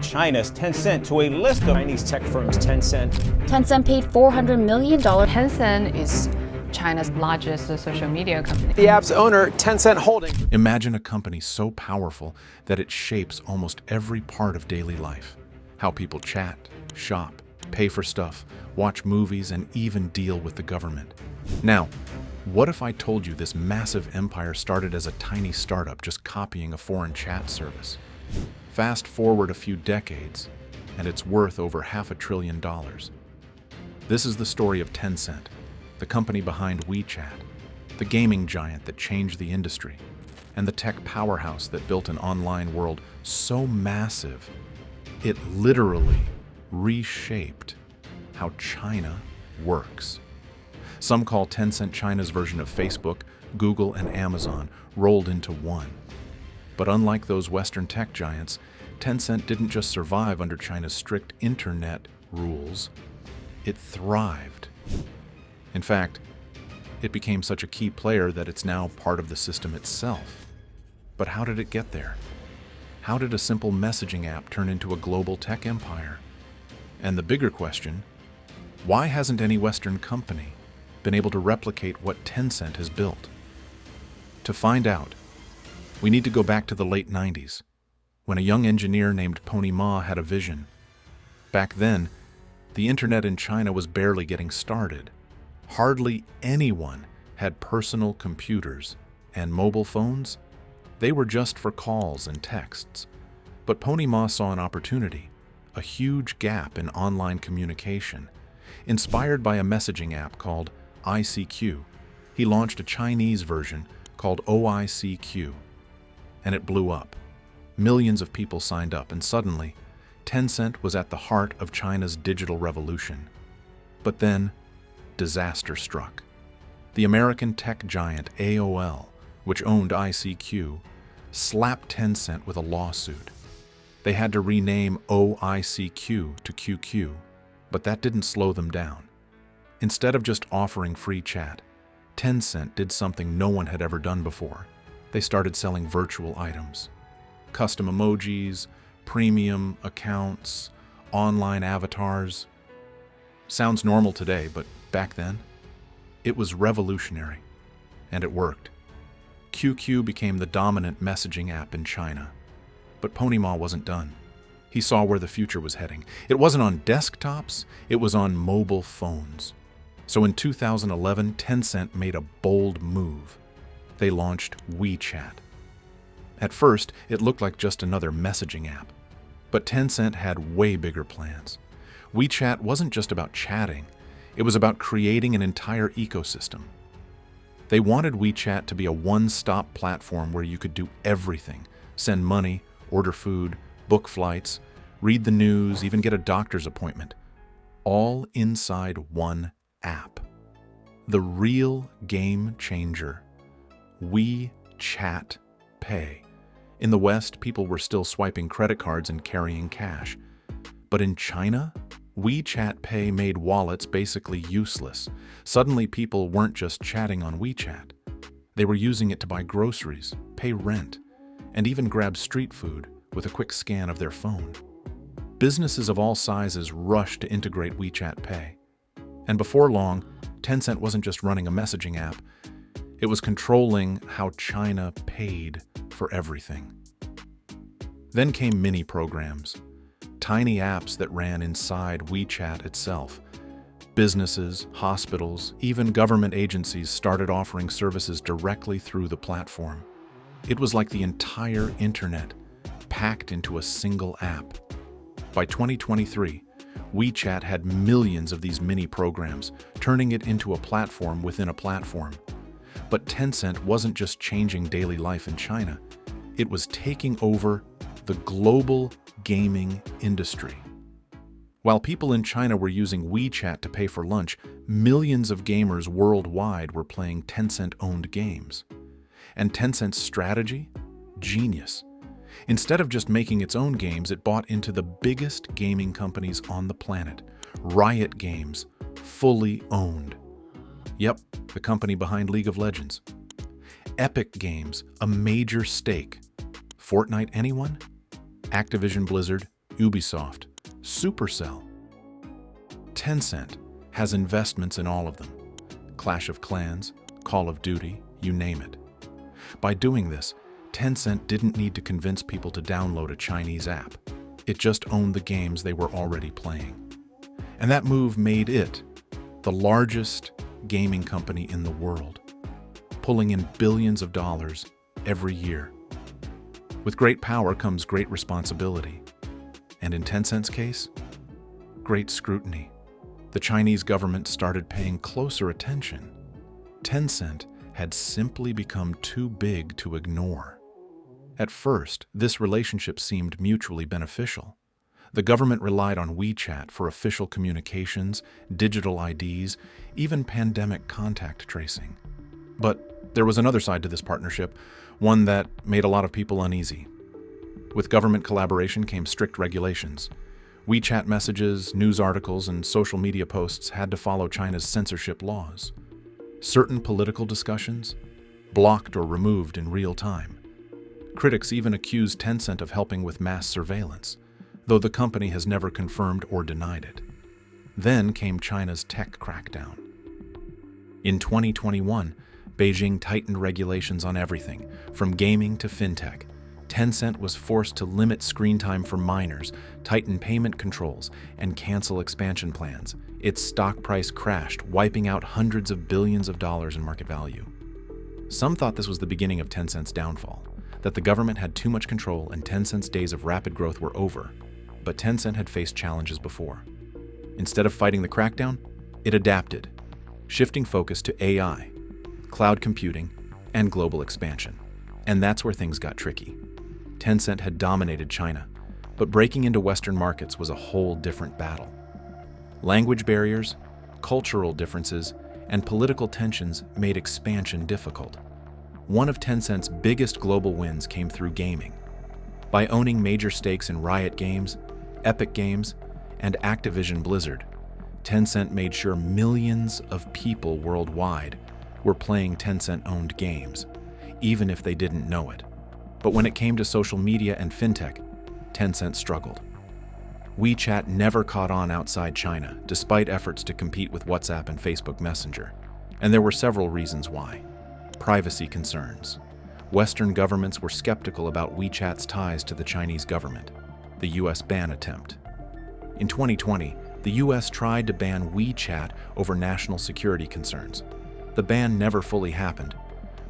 China's Tencent to a list of Chinese tech firms Tencent. Tencent paid $400 million. Tencent is China's largest social media company. The app's owner, Tencent Holding. Imagine a company so powerful that it shapes almost every part of daily life. How people chat, shop, pay for stuff, watch movies, and even deal with the government. Now, what if I told you this massive empire started as a tiny startup just copying a foreign chat service? Fast forward a few decades, and it's worth over $500 billion. This is the story of Tencent, the company behind WeChat, the gaming giant that changed the industry, and the tech powerhouse that built an online world so massive, it literally reshaped how China works. Some call Tencent China's version of Facebook, Google, and Amazon rolled into one. But unlike those Western tech giants, Tencent didn't just survive under China's strict internet rules, it thrived. In fact, it became such a key player that it's now part of the system itself. But how did it get there? How did a simple messaging app turn into a global tech empire? And the bigger question, why hasn't any Western company been able to replicate what Tencent has built? To find out, we need to go back to the late 90s, when a young engineer named Pony Ma had a vision. Back then, the internet in China was barely getting started. Hardly anyone had personal computers, and mobile phones, they were just for calls and texts. But Pony Ma saw an opportunity, a huge gap in online communication. Inspired by a messaging app called ICQ, he launched a Chinese version called OICQ. And it blew up. Millions of people signed up, and suddenly, Tencent was at the heart of China's digital revolution. But then, disaster struck. The American tech giant AOL, which owned ICQ, slapped Tencent with a lawsuit. They had to rename OICQ to QQ, but that didn't slow them down. Instead of just offering free chat, Tencent did something no one had ever done before. They started selling virtual items. Custom emojis, premium accounts, online avatars. Sounds normal today, but back then, it was revolutionary. And it worked. QQ became the dominant messaging app in China. But Pony Ma wasn't done. He saw where the future was heading. It wasn't on desktops, it was on mobile phones. So in 2011, Tencent made a bold move. They launched WeChat. At first, it looked like just another messaging app. But Tencent had way bigger plans. WeChat wasn't just about chatting, it was about creating an entire ecosystem. They wanted WeChat to be a one-stop platform where you could do everything: send money, order food, book flights, read the news, even get a doctor's appointment. All inside one app. The real game changer. WeChat Pay. In the West, people were still swiping credit cards and carrying cash. But in China, WeChat Pay made wallets basically useless. Suddenly, people weren't just chatting on WeChat. They were using it to buy groceries, pay rent, and even grab street food with a quick scan of their phone. Businesses of all sizes rushed to integrate WeChat Pay. And before long, Tencent wasn't just running a messaging app, it was controlling how China paid for everything. Then came mini programs, tiny apps that ran inside WeChat itself. Businesses, hospitals, even government agencies started offering services directly through the platform. It was like the entire internet packed into a single app. By 2023, WeChat had millions of these mini programs, turning it into a platform within a platform. But Tencent wasn't just changing daily life in China, it was taking over the global gaming industry. While people in China were using WeChat to pay for lunch, millions of gamers worldwide were playing Tencent-owned games. And Tencent's strategy? Genius. Instead of just making its own games, it bought into the biggest gaming companies on the planet, Riot Games, fully owned. Yep, the company behind League of Legends. Epic Games, a major stake. Fortnite, anyone? Activision Blizzard, Ubisoft, Supercell. Tencent has investments in all of them. Clash of Clans, Call of Duty, you name it. By doing this, Tencent didn't need to convince people to download a Chinese app. It just owned the games they were already playing. And that move made it the largest gaming company in the world, pulling in billions of dollars every year. With great power comes great responsibility. And in Tencent's case, great scrutiny. The Chinese government started paying closer attention. Tencent had simply become too big to ignore. At first, this relationship seemed mutually beneficial. The government relied on WeChat for official communications, digital IDs, even pandemic contact tracing. But there was another side to this partnership, one that made a lot of people uneasy. With government collaboration came strict regulations. WeChat messages, news articles, and social media posts had to follow China's censorship laws. Certain political discussions blocked or removed in real time. Critics even accused Tencent of helping with mass surveillance, though the company has never confirmed or denied it. Then came China's tech crackdown. In 2021, Beijing tightened regulations on everything, from gaming to fintech. Tencent was forced to limit screen time for minors, tighten payment controls, and cancel expansion plans. Its stock price crashed, wiping out hundreds of billions of dollars in market value. Some thought this was the beginning of Tencent's downfall, that the government had too much control and Tencent's days of rapid growth were over. But Tencent had faced challenges before. Instead of fighting the crackdown, it adapted, shifting focus to AI, cloud computing, and global expansion. And that's where things got tricky. Tencent had dominated China, but breaking into Western markets was a whole different battle. Language barriers, cultural differences, and political tensions made expansion difficult. One of Tencent's biggest global wins came through gaming. By owning major stakes in Riot Games, Epic Games, and Activision Blizzard, Tencent made sure millions of people worldwide were playing Tencent-owned games, even if they didn't know it. But when it came to social media and fintech, Tencent struggled. WeChat never caught on outside China, despite efforts to compete with WhatsApp and Facebook Messenger. And there were several reasons why. Privacy concerns. Western governments were skeptical about WeChat's ties to the Chinese government. The US ban attempt. In 2020, the US tried to ban WeChat over national security concerns. The ban never fully happened,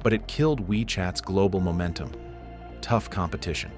but it killed WeChat's global momentum. Tough competition.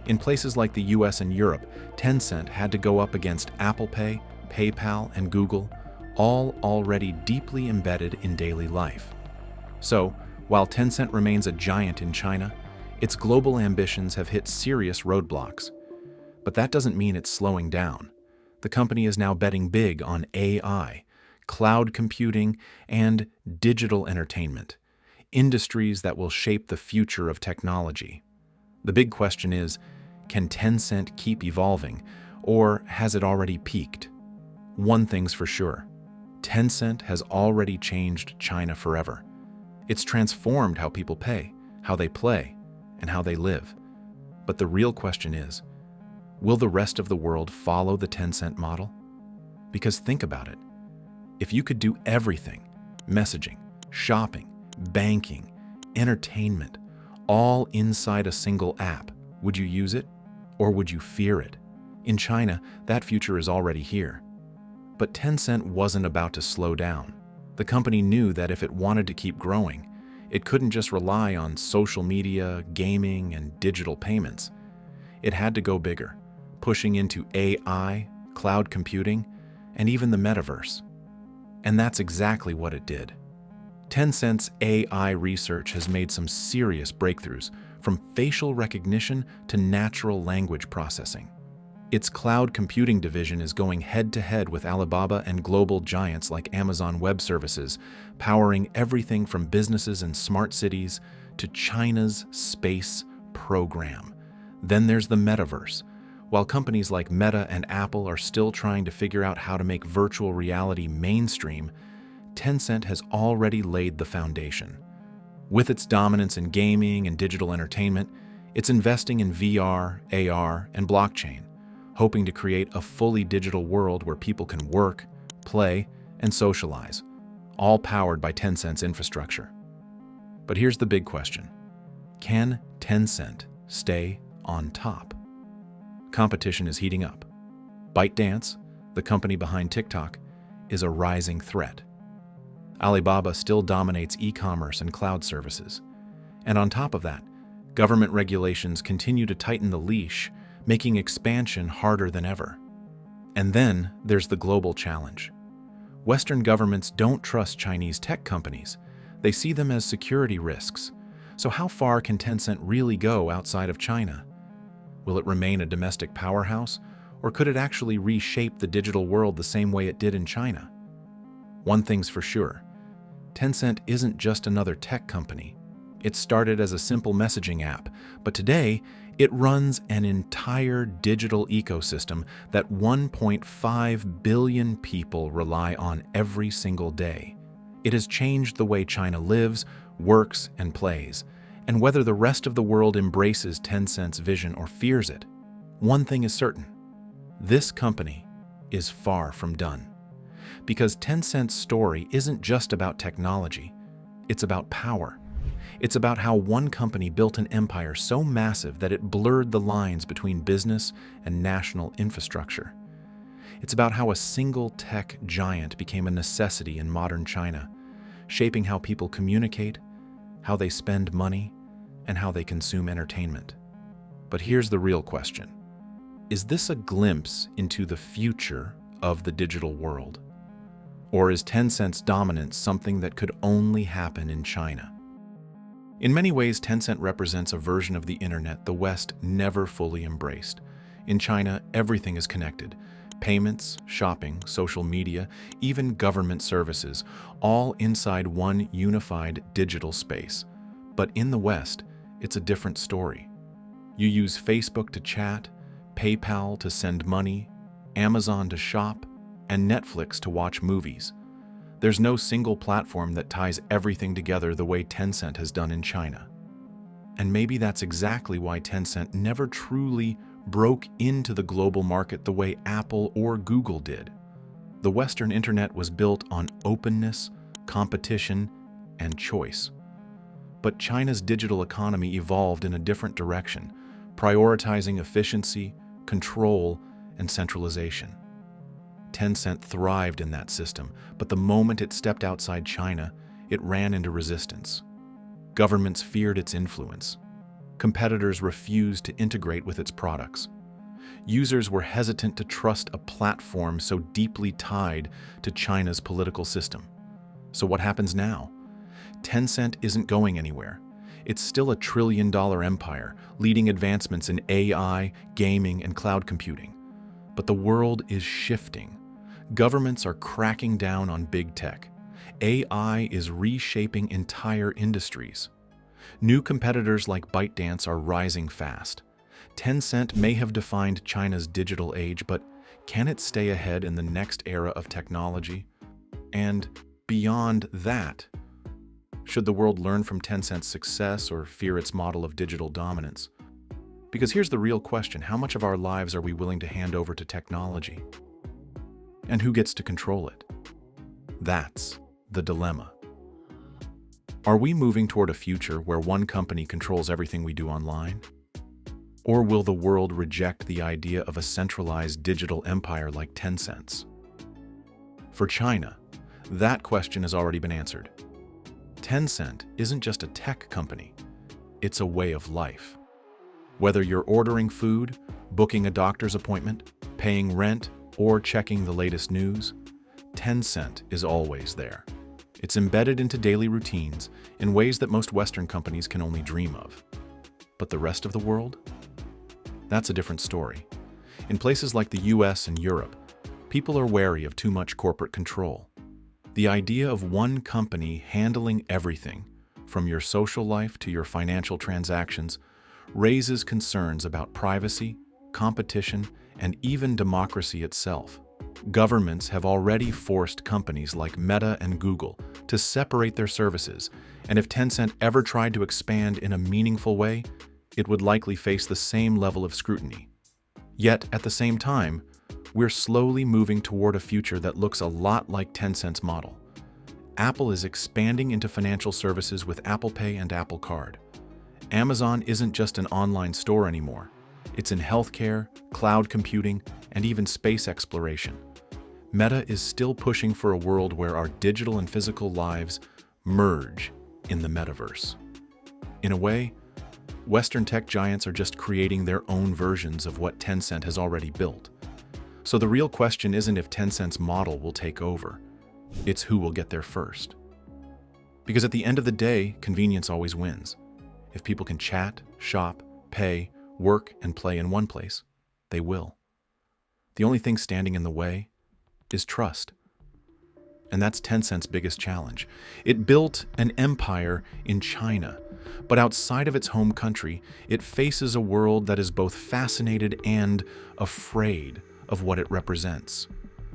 In places like the US and Europe, Tencent had to go up against Apple Pay, PayPal, and Google, all already deeply embedded in daily life. So, while Tencent remains a giant in China, its global ambitions have hit serious roadblocks. But that doesn't mean it's slowing down. The company is now betting big on AI, cloud computing, and digital entertainment, industries that will shape the future of technology. The big question is, can Tencent keep evolving, or has it already peaked? One thing's for sure, Tencent has already changed China forever. It's transformed how people pay, how they play, and how they live. But the real question is, will the rest of the world follow the Tencent model? Because think about it. If you could do everything, messaging, shopping, banking, entertainment, all inside a single app, would you use it or would you fear it? In China, that future is already here. But Tencent wasn't about to slow down. The company knew that if it wanted to keep growing, it couldn't just rely on social media, gaming, and digital payments. It had to go bigger, pushing into AI, cloud computing, and even the metaverse. And that's exactly what it did. Tencent's AI research has made some serious breakthroughs, from facial recognition to natural language processing. Its cloud computing division is going head-to-head with Alibaba and global giants like Amazon Web Services, powering everything from businesses and smart cities to China's space program. Then there's the metaverse. While companies like Meta and Apple are still trying to figure out how to make virtual reality mainstream, Tencent has already laid the foundation. With its dominance in gaming and digital entertainment, it's investing in VR, AR, and blockchain, hoping to create a fully digital world where people can work, play, and socialize, all powered by Tencent's infrastructure. But here's the big question. Can Tencent stay on top? Competition is heating up. ByteDance, the company behind TikTok, is a rising threat. Alibaba still dominates e-commerce and cloud services. And on top of that, government regulations continue to tighten the leash, making expansion harder than ever. And then there's the global challenge. Western governments don't trust Chinese tech companies. They see them as security risks. So how far can Tencent really go outside of China? Will it remain a domestic powerhouse, or could it actually reshape the digital world the same way it did in China? One thing's for sure, Tencent isn't just another tech company. It started as a simple messaging app, but today it runs an entire digital ecosystem that 1.5 billion people rely on every single day. It has changed the way China lives, works, and plays. And whether the rest of the world embraces Tencent's vision or fears it, one thing is certain. This company is far from done. Because Tencent's story isn't just about technology, it's about power. It's about how one company built an empire so massive that it blurred the lines between business and national infrastructure. It's about how a single tech giant became a necessity in modern China, shaping how people communicate, how they spend money, and how they consume entertainment. But here's the real question. Is this a glimpse into the future of the digital world? Or is Tencent's dominance something that could only happen in China? In many ways, Tencent represents a version of the internet the West never fully embraced. In China, everything is connected. Payments, shopping, social media, even government services, all inside one unified digital space. But in the West, it's a different story. You use Facebook to chat, PayPal to send money, Amazon to shop, and Netflix to watch movies. There's no single platform that ties everything together the way Tencent has done in China. And maybe that's exactly why Tencent never truly broke into the global market the way Apple or Google did. The Western internet was built on openness, competition, and choice. But China's digital economy evolved in a different direction, prioritizing efficiency, control, and centralization. Tencent thrived in that system, but the moment it stepped outside China, it ran into resistance. Governments feared its influence. Competitors refused to integrate with its products. Users were hesitant to trust a platform so deeply tied to China's political system. So what happens now? Tencent isn't going anywhere. It's still a trillion-dollar empire, leading advancements in AI, gaming, and cloud computing. But the world is shifting. Governments are cracking down on big tech. AI is reshaping entire industries. New competitors like ByteDance are rising fast. Tencent may have defined China's digital age, but can it stay ahead in the next era of technology? And beyond that, should the world learn from Tencent's success or fear its model of digital dominance? Because here's the real question: how much of our lives are we willing to hand over to technology? And who gets to control it? That's the dilemma. Are we moving toward a future where one company controls everything we do online? Or will the world reject the idea of a centralized digital empire like Tencent's? For China, that question has already been answered. Tencent isn't just a tech company, it's a way of life. Whether you're ordering food, booking a doctor's appointment, paying rent, or checking the latest news, Tencent is always there. It's embedded into daily routines in ways that most Western companies can only dream of. But the rest of the world? That's a different story. In places like the US and Europe, people are wary of too much corporate control. The idea of one company handling everything, from your social life to your financial transactions, raises concerns about privacy, competition, and even democracy itself. Governments have already forced companies like Meta and Google to separate their services, and if Tencent ever tried to expand in a meaningful way, it would likely face the same level of scrutiny. Yet, at the same time, we're slowly moving toward a future that looks a lot like Tencent's model. Apple is expanding into financial services with Apple Pay and Apple Card. Amazon isn't just an online store anymore. It's in healthcare, cloud computing, and even space exploration. Meta is still pushing for a world where our digital and physical lives merge in the metaverse. In a way, Western tech giants are just creating their own versions of what Tencent has already built. So the real question isn't if Tencent's model will take over, it's who will get there first. Because at the end of the day, convenience always wins. If people can chat, shop, pay, work, and play in one place, they will. The only thing standing in the way is trust. And that's Tencent's biggest challenge. It built an empire in China, but outside of its home country, it faces a world that is both fascinated and afraid of what it represents.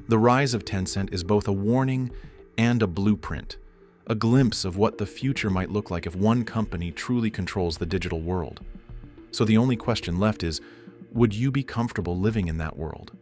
The rise of Tencent is both a warning and a blueprint, a glimpse of what the future might look like if one company truly controls the digital world. So the only question left is, would you be comfortable living in that world?